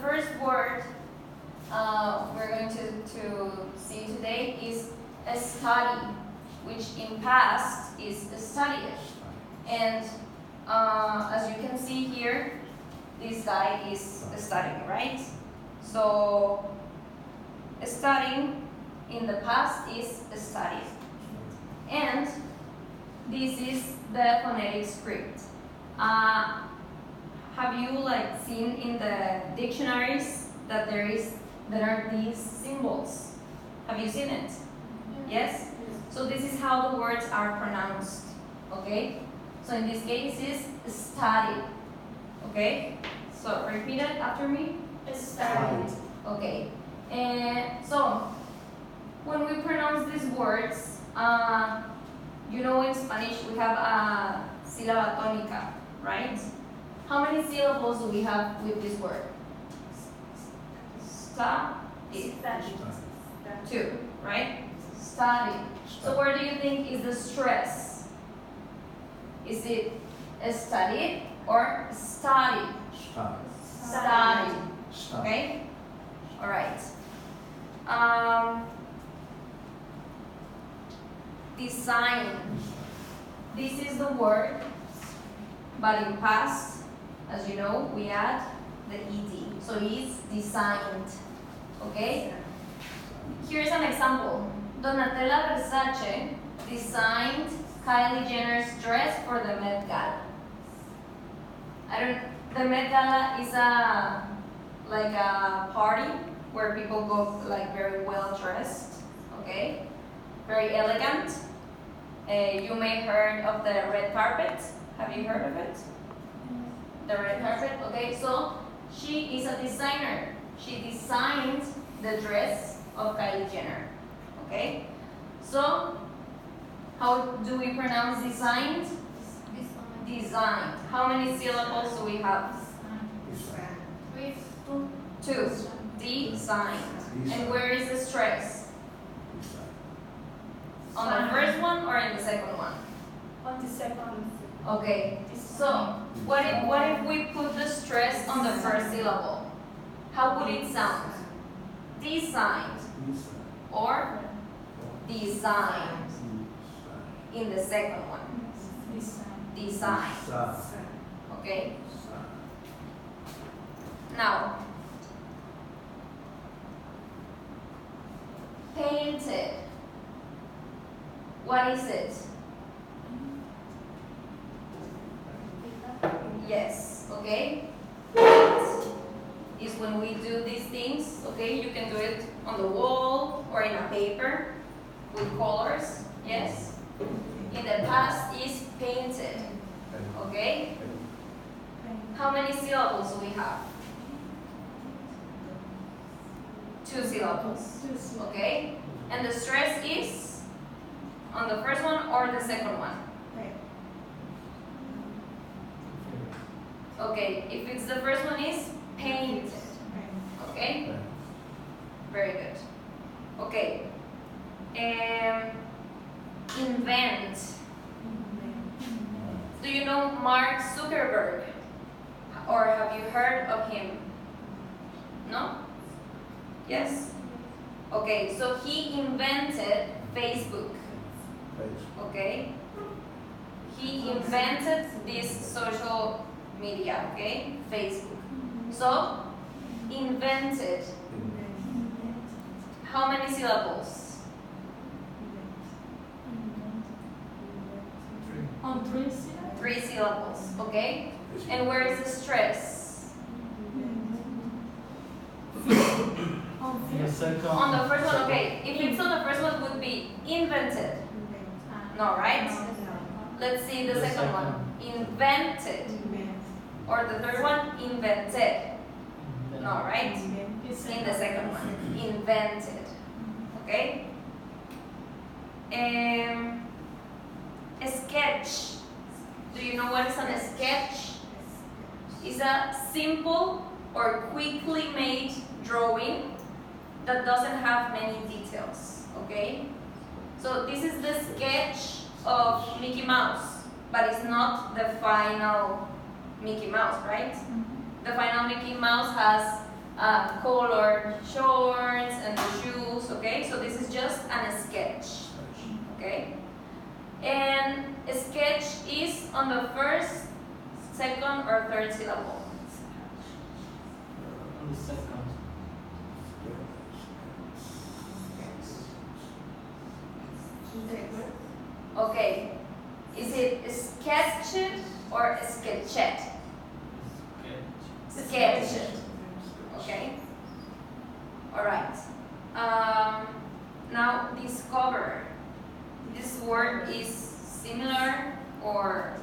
first word we're going to see today is a study, which in past is studied. And as you can see here, this guy is studying, right? So studying in the past is studied. And this is the phonetic script. Have you seen in the dictionaries that there are these symbols? Have you seen it? Yes? So this is how the words are pronounced. Okay? So in this case is studied. Okay? So repeat it after me. Studied. Okay. And so when we pronounce these words, in Spanish we have a sílaba tónica, right? How many syllables do we have with this word? Study. Two, right? Study. So where do you think is the stress? Is it studied or study? Study. Okay? All right. Design. This is the word, but in past, as you know, we add the ed. So it's designed. Okay? Here's an example. Donatella Versace designed Kylie Jenner's dress for the Met Gala. The Met Gala is a party where people go very well dressed, okay? Very elegant. You may have heard of the red carpet. Have you heard of it? The red carpet, okay? So she is a designer. She designed the dress of Kylie Jenner, okay? So how do we pronounce designed? Designed. How many syllables do we have? Two. Designed. And where is the stress? On the first one or in the second one? On the second. Okay. So what if we put the stress on the first syllable? How would it sound? Designed or designed in the second one? Design. Okay. Now, painted. What is it? Yes, okay. Paint is when we do these things, okay? You can do it on the wall or in a paper with colors, yes? In the past is painted, okay? How many syllables do we have? Two syllables, okay? And the stress is on the first one or the second one? Okay, if it's the first one is painted, okay? Very good. Okay, invent. Do you know Mark Zuckerberg? Or have you heard of him? No? Yes? Okay, so he invented Facebook. Okay? He invented this social media, okay? Facebook. So, invented. How many syllables? Three syllables, okay? And where is the stress? On the first one, okay. If it's on the first one, it would be invented. No, right? Let's see the second one. Invented. Or the third one, invented. No, right? In the second one, invented. Okay? A sketch. Do you know what is a sketch? It's a simple or quickly made drawing that doesn't have many details. Okay? So this is the sketch of Mickey Mouse, but it's not the final Mickey Mouse, right? The final Mickey Mouse has colored shorts and the shoes, okay? So this is just a sketch, okay? And a sketch is on the first, second, or third syllable. On the second. Okay, is it sketched or sketched? Sketched. Okay. All right. Now discover. This word is similar or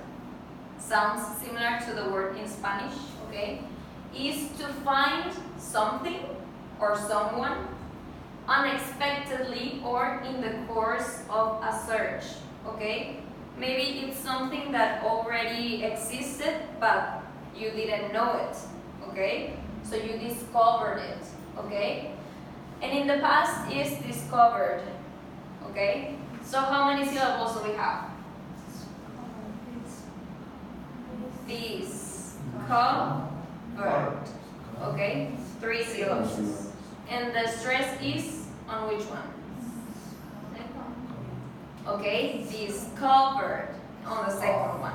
sounds similar to the word in Spanish. Okay, is to find something or someone unexpectedly or in the course of a search. Okay, maybe it's something that already existed but you didn't know it. Okay, so you discovered it. Okay, and in the past is discovered. Okay, so how many syllables do we have? Discovered. Okay, 3 syllables. And the stress is on which one? Okay, discovered on the second one.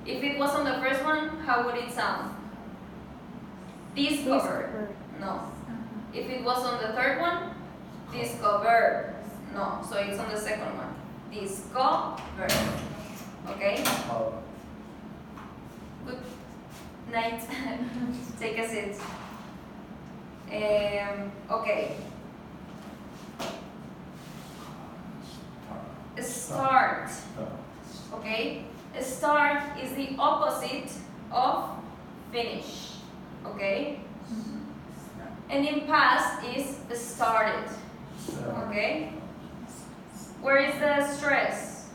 If it was on the first one, how would it sound? Discovered. No. If it was on the third one, discovered. No. So it's on the second one. Discovered. Okay? Good night. Take a seat. Okay. Start. Okay? Start is the opposite of finish. Okay? And in past is started. Okay? Where is the stress?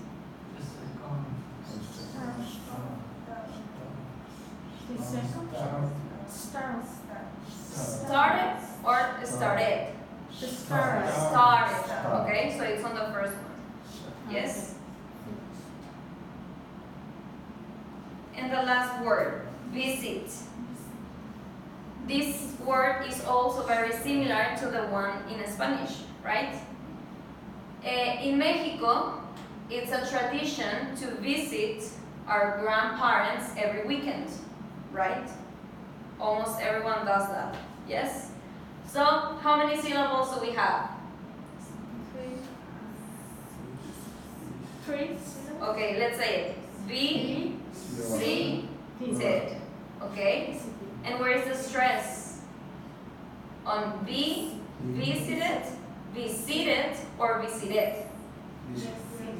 Started or started? Started. Okay, so it's on the first one. Yes? And the last word, visit. This word is also very similar to the one in Spanish, right? In Mexico, it's a tradition to visit our grandparents every weekend, right? Almost everyone does that, yes? So, how many syllables do we have? 3. Okay, let's say it. Visited. Okay? And where is the stress? On be, visited, visited, or visited?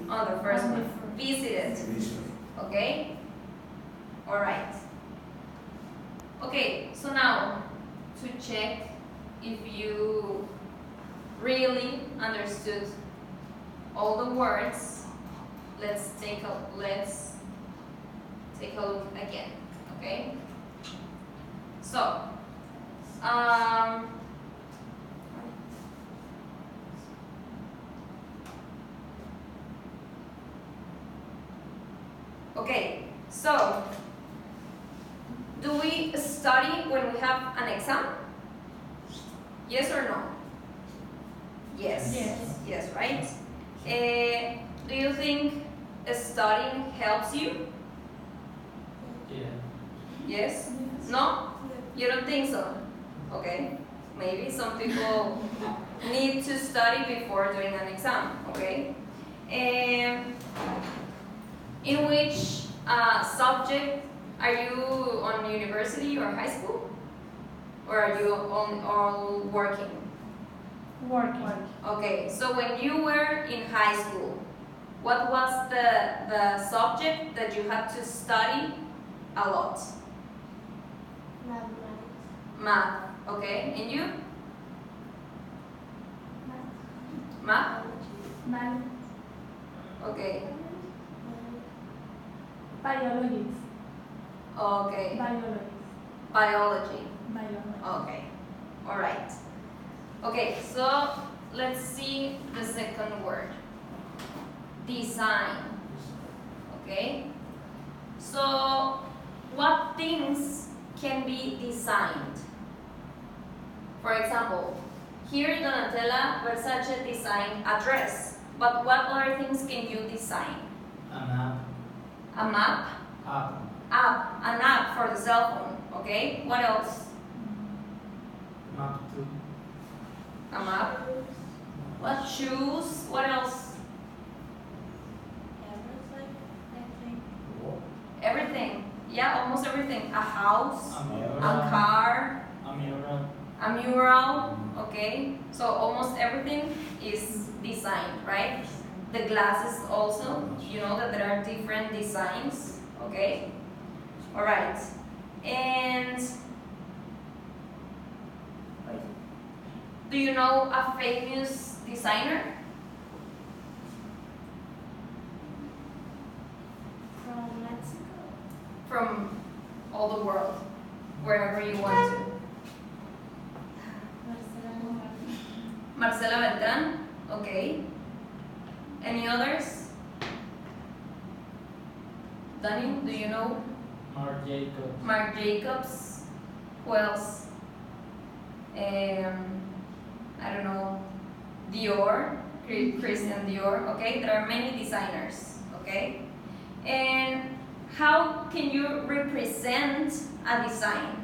On the first one. Visited. Okay? Alright. Okay, so now to check if you really understood all the words, let's take a look again. Okay? So, okay, so do we study when we have an exam? Yes or no? Yes. Yes, right? Do you think studying helps you? Yeah. Yes? No? You don't think so? Okay. Maybe some people need to study before doing an exam, okay? In which subject are you on university or high school? Or are you all working? Working. Okay, so when you were in high school, what was the subject that you had to study a lot? Math. Okay, and you? Math? Okay. Biology. Okay. Biology. Okay. All right. Okay, so let's see the second word. Design. Okay. So, what things can be designed? For example, here Donatella Versace designed a dress. But what other things can you design? An app. A map? App. An app for the cell phone. Okay, what else? Map to. A map. What? Shoes? What else? Everything. Yeah, almost everything. A house, A mural. a car, A mural. a mural. Okay, so almost everything is designed, right? The glasses also. You know that there are different designs. Okay. All right. And do you know a famous designer? From Mexico. From all the world, wherever you want to. Marcela Beltrán, okay. Any others? Danny, do you know? Marc Jacobs. Marc Jacobs. Who else? I don't know. Dior, Christian Dior. Okay, there are many designers. Okay, and how can you represent a design?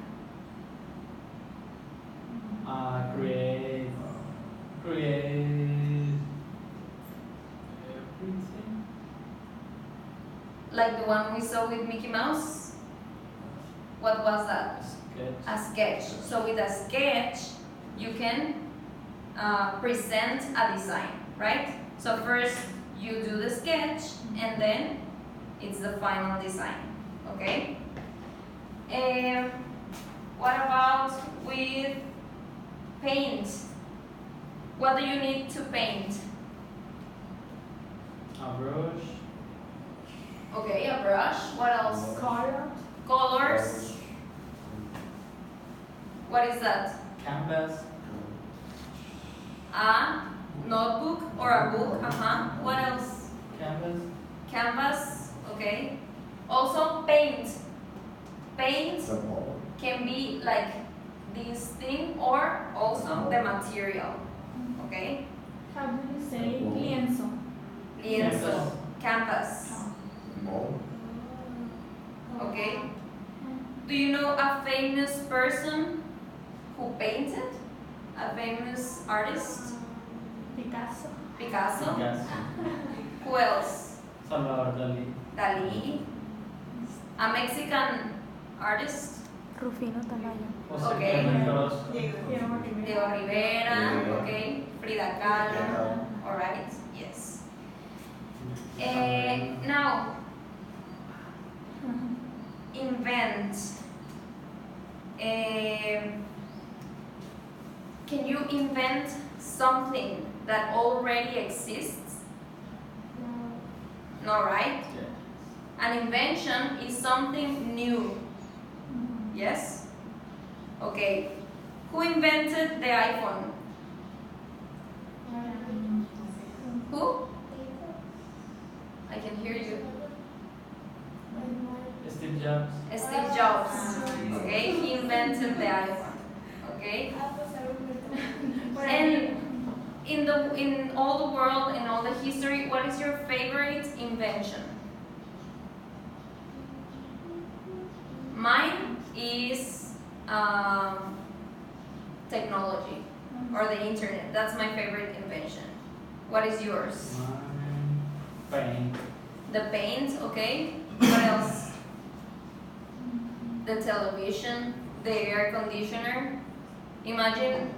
Create everything. Like the one we saw with Mickey Mouse? What was that? Sketch. A sketch. So with a sketch, you can present a design, right? So first you do the sketch and then it's the final design, okay? And what about with paint? What do you need to paint? A brush. Okay, a brush. What else? Color. Colors. What is that? Canvas. A notebook or a book. What else? Canvas. Canvas. Okay. Also paint. Paint can be like this thing or also the material. Okay. How do you say lienzo? Lienzo. Canvas. Okay. Do you know a famous person who painted? A famous artist? Picasso. Picasso. Picasso. Who else? Salvador Dali. Dali. A Mexican artist? Rufino Tamayo. José Okay. Clemente Orozco. Diego Rivera. Okay. Frida Kahlo. Alright. Yes. Now, invent. Can you invent something that already exists? No, right? Yeah. An invention is something new. Yes? Okay. Who invented the iPhone? Who? I can hear you. Steve Jobs. Steve Jobs. Okay, he invented the iPhone. Okay? And in all the world, in all the history, what is your favorite invention? Mine is technology or the internet. That's my favorite invention. What is yours? Paint. The paint, okay. What else? The television, the air conditioner. Imagine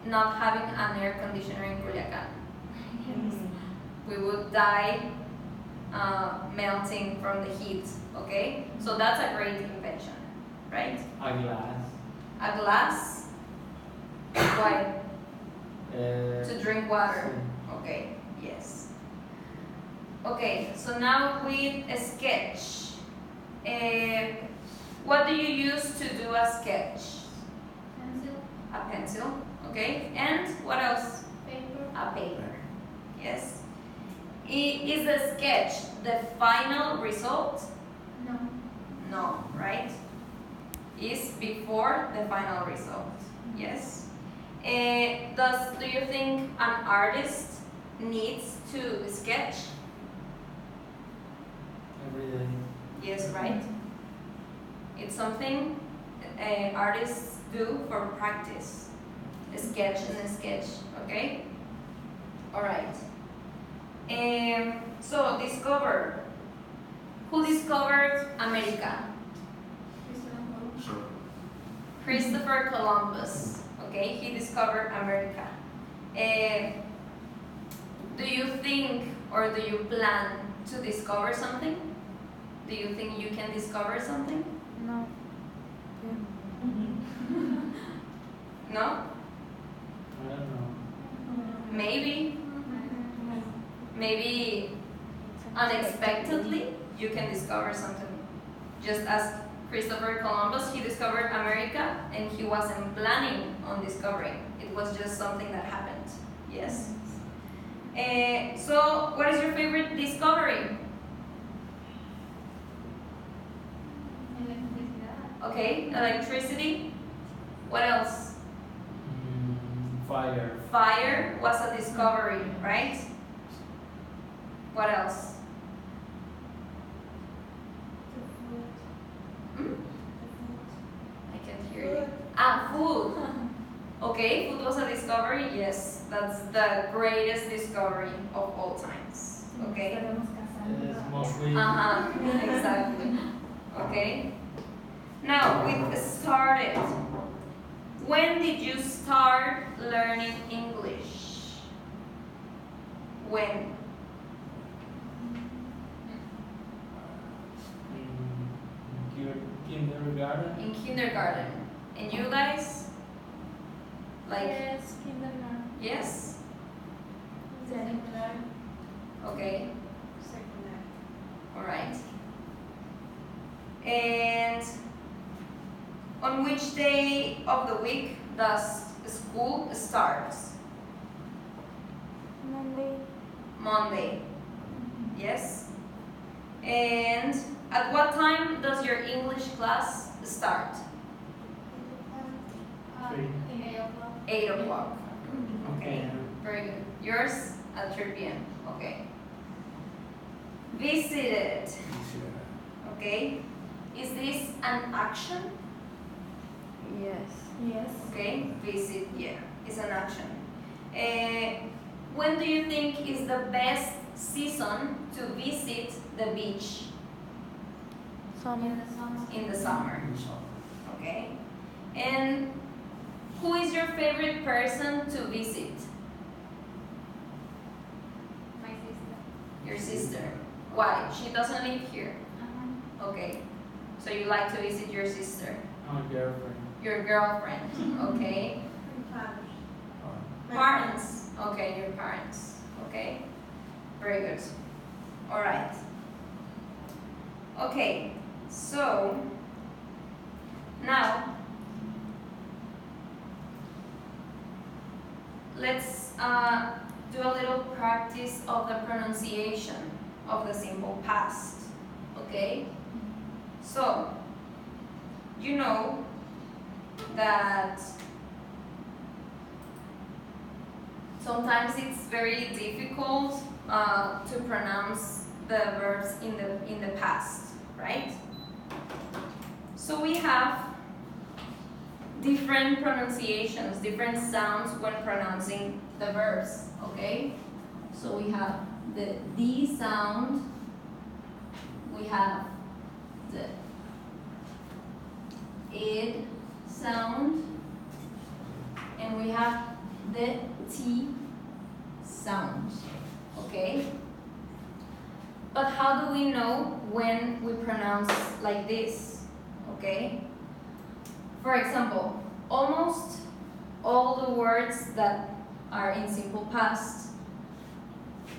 not having an air conditioner in Culiacan. We would die melting from the heat, okay? So that's a great invention, right? A glass. A glass, why? To drink water, okay, yes. Okay, so now with a sketch. What do you use to do a sketch? Pencil. A pencil, okay. And what else? Paper. A paper, yes. Is the sketch the final result? No. No, right? Is before the final result, yes. Do you think an artist needs to sketch? Every day. Yes, right? It's something artists do for practice. Sketch and sketch, okay? Alright. So, discover. Who discovered America? Christopher Columbus. Okay, he discovered America. Do you think or do you plan to discover something? Do you think you can discover something? No. No? I don't know. Maybe. Maybe unexpectedly you can discover something. Just as Christopher Columbus, he discovered America and he wasn't planning on discovering. It was just something that happened. Yes? So, what is your favorite discovery? Okay, electricity. What else? Fire. Fire was a discovery, right? What else? I can't hear you. Food. Okay, food was a discovery. Yes, that's the greatest discovery of all times. Okay. It's mostly Exactly. Okay. Now we've started. When did you start learning English? When? kindergarten. In kindergarten. And you guys? Like, Yes, kindergarten. yes? Okay. Alright. And on which day of the week does school start? Monday. Monday. Yes? And at what time does your English class start? 8 o'clock. Okay. Very good. Yours at 3 p.m. Okay. Visited. Okay. Is this an action? Yes. Yes. Okay. Visit. Yeah. It's an action. When do you think is the best season to visit the beach? Summer. In the summer. Okay. And who is your favorite person to visit? My sister. Your sister. Why? She doesn't live here. Okay. So you like to visit your sister? My girlfriend. Your girlfriend. Okay. Parents. Okay, your parents. Okay. Very good. All right. Okay. So now let's do a little practice of the pronunciation of the simple past. Okay? So, you know that sometimes it's very difficult to pronounce the verbs in the past, right? So we have different pronunciations, different sounds when pronouncing the verbs, okay? So we have the D sound, we have the id sound, and we have the T sound, okay? But how do we know when we pronounce like this, okay? For example, almost all the words that are in simple past,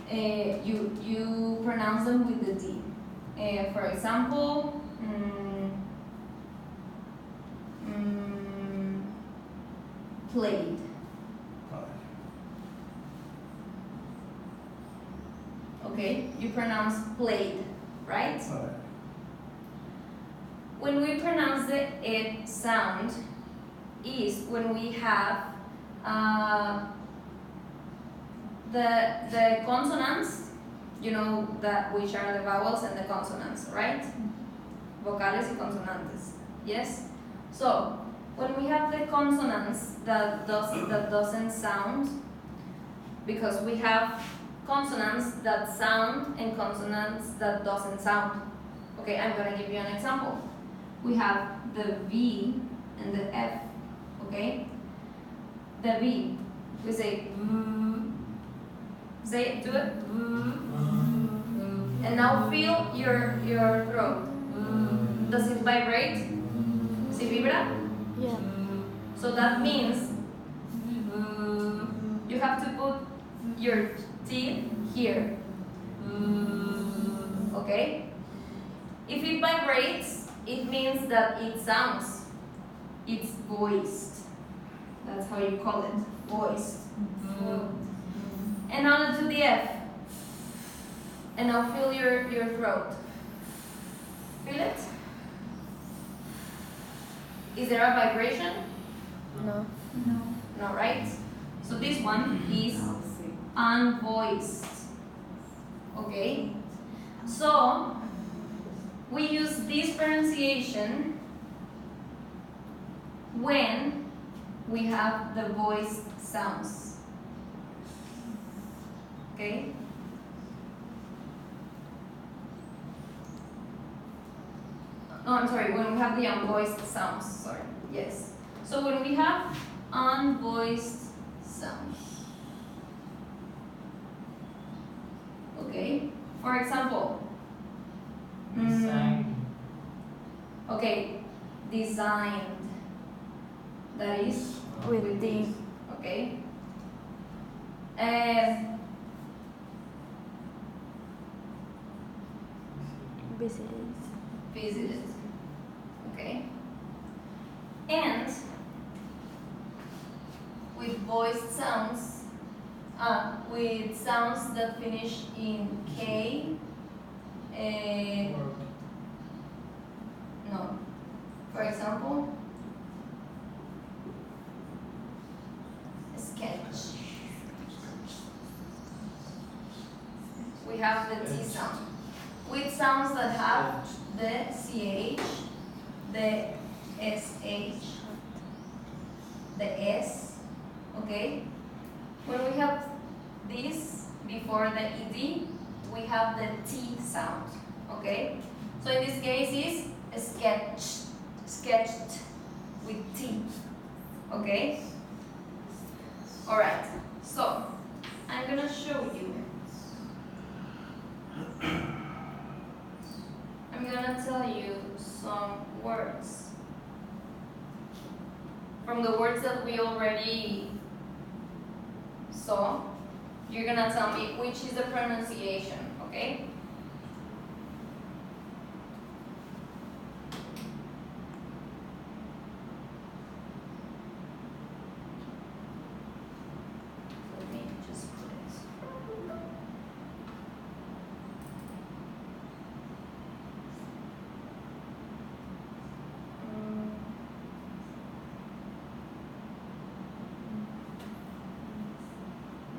you pronounce them with the D. For example, played. Okay, you pronounce played, right? When we pronounce the ed sound is when we have The consonants, you know that which are the vowels and the consonants, right? Vocales y consonantes. Yes. So when we have the consonants that doesn't sound, because we have consonants that sound and consonants that doesn't sound. Okay, I'm gonna give you an example. We have the V and the F. Okay, the V. We say v. Say it. Do it. And now feel your throat. Does it vibrate? ¿Sí vibra? Yeah. So that means you have to put your teeth here. Okay? If it vibrates, it means that it sounds. It's voiced. That's how you call it. Voiced. And now let's do the F. And now feel your throat. Feel it? Is there a vibration? No. No, right? So this one is unvoiced. Okay? So we use this pronunciation when we have the voiced sounds. Okay? No, I'm sorry, when we have the unvoiced sounds, sorry. Yes. So when we have unvoiced sounds. Okay? For example, Design. okay, designed. That is With D. okay. Visited. Visited. Okay. And with voiced sounds, with sounds that finish in K, Work. no. For example, sketch. We have the T sound. With sounds that have the CH, the SH, the S, okay? When we have this before the ED, we have the T sound, okay? So in this case is sketched with T, okay? Alright, so I'm gonna show you. I'm gonna tell you some words from the words that we already saw. You're gonna tell me which is the pronunciation, okay? Let me just put it.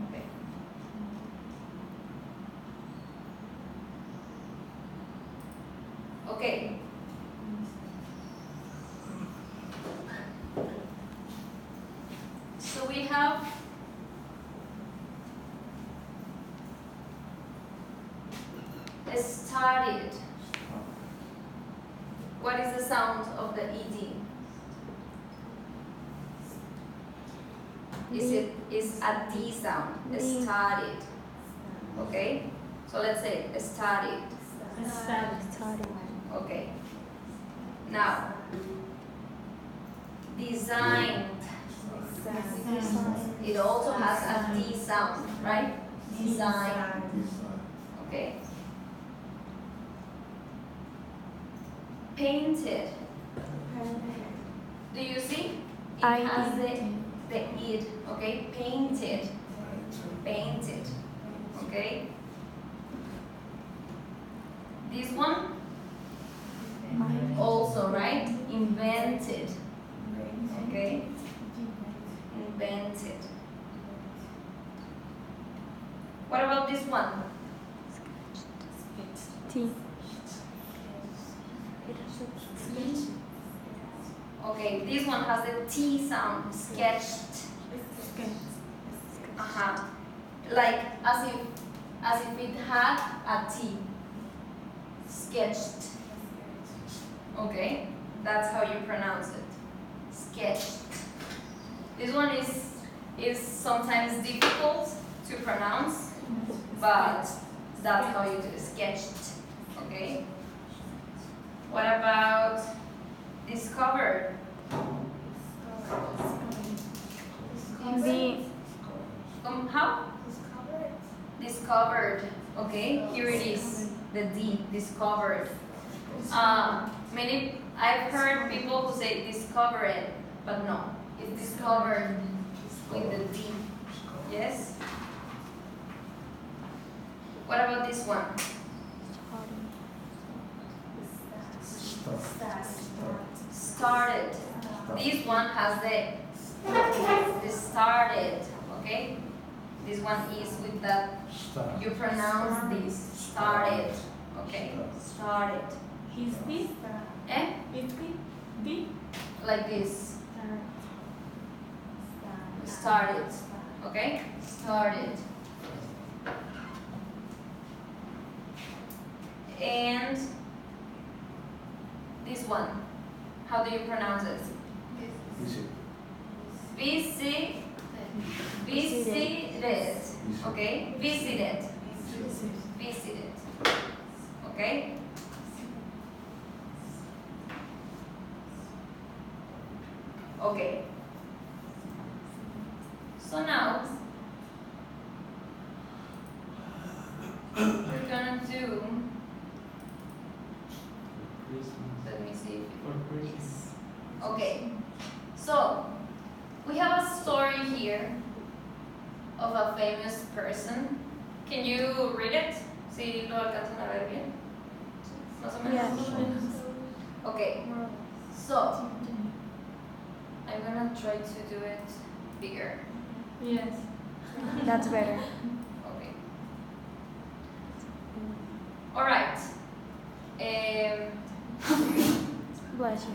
Okay. Okay. So we have started. What is the sound of the ED? Is a D sound. D. Started. Okay? So let's say started. Started. Okay. Now, designed. It also has a D sound, right? Design. Okay. Painted. Do you see? It has the id. Okay. Painted. Painted. Okay. This one also, right? Invented. Okay. Invented. squinted. What about this one? T. Okay, this one has the T sound, sketched. Like as if it had a T. Sketched. Okay, that's how you pronounce it. Sketched. This one is sometimes difficult to pronounce, but that's how you do it. Sketched. Okay. What about discovered? B. How? Discovered. Okay, here it is. The D. Discovered. I've heard people who say discover it, but no, it's discovered with the D. Yes. What about this one? Started. This one has the started. Okay. This one is with the you pronounce this started. Okay. Started. Is this? Eh? Is this? Like this. Started. Okay? Started. And this one. How do you pronounce it? Visited. Visited. Okay? Visited. Visited. Okay? Okay. So now we're gonna do. Let me see. Okay. So we have a story here of a famous person. Can you read it? Si lo alcanzan a ver bien. Más o menos. Yeah. Okay. So I'm gonna try to do it bigger. Yes. That's better. Okay. All right. Bless you.